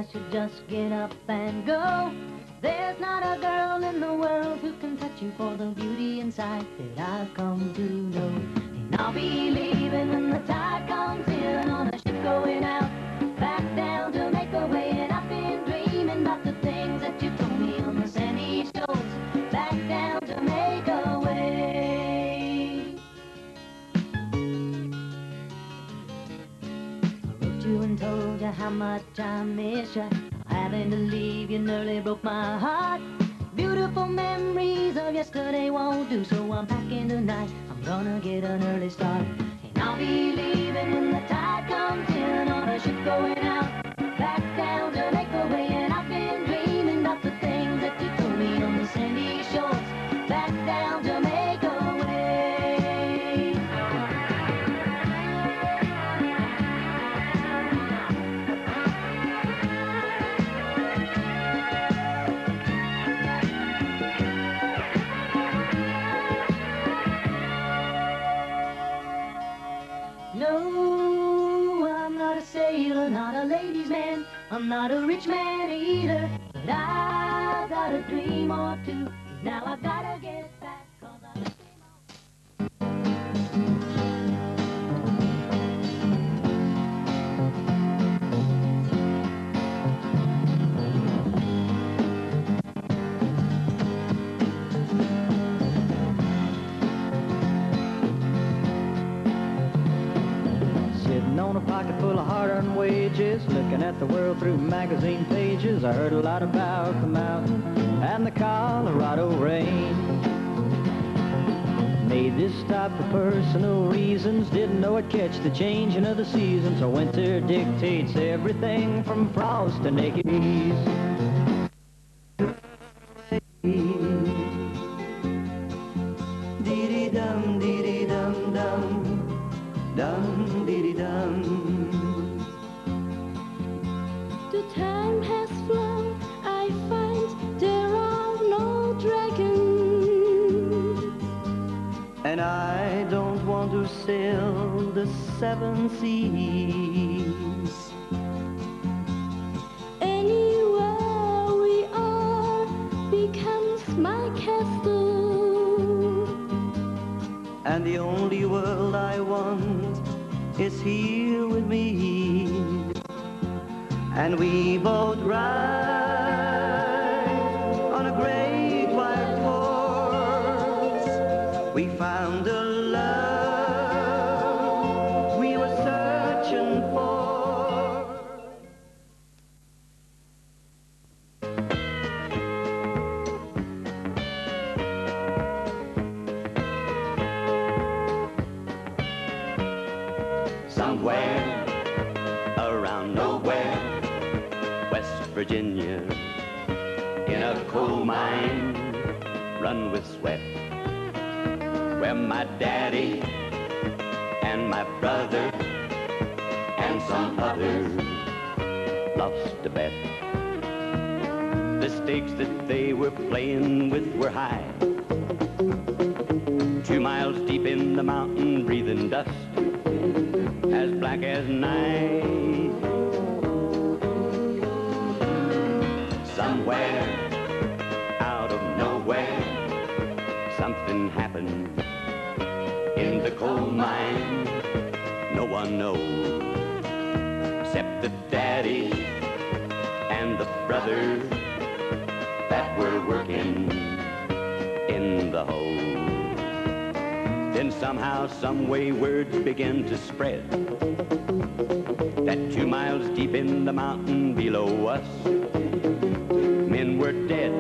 I should just get up and go. There's not a girl in the world who can touch you for the beauty inside that I've come to know. And I'll be leaving when the tide comes in on a ship going out back down to make a way. And I've been dreaming about the things that you told me on the sandy shores back down to make a way. I wrote you and told you how much I miss you. Having to leave you nearly broke my heart. Beautiful memories of yesterday won't do, so I'm packing tonight. I'm gonna get an early start. And I'll be leaving when the tide comes in on a ship going out back down to make a way. And I've been dreaming about the things that you told me on the sandy shores back down to make a way. No, I'm not a sailor, not a ladies' man. I'm not a rich man either, but I've got a dream or two. Now I've gotta get back, 'cause I left Sitting on a pocket full of hard-earned wages, looking at the world through magazine pages. I heard a lot about the mountain and the Colorado rain. Made this stop for personal reasons, didn't know I'd catch the changing of the seasons. So winter dictates everything from frost to naked ease. Dee-dee-dum, dee-dee-dum-dum, dum-dee-dee-dum. The time has flown, I find there are no dragons. And I don't want to sail the seven seas. Anywhere we are becomes my castle. And the only world I want is here with me. And we both ride on a great white horse. We found a love we were searching for. Somewhere around nowhere, West Virginia, in a coal mine run with sweat, where my daddy and my brother and some others lost a bet. The stakes that they were playing with were high, 2 miles deep in the mountain, breathing dust as black as night. Somewhere out of nowhere, something happened in the coal mine. No one knows except the daddy and the brothers that were working in the hole. Then somehow, some way, words began to spread that 2 miles deep in the mountain below us, men were dead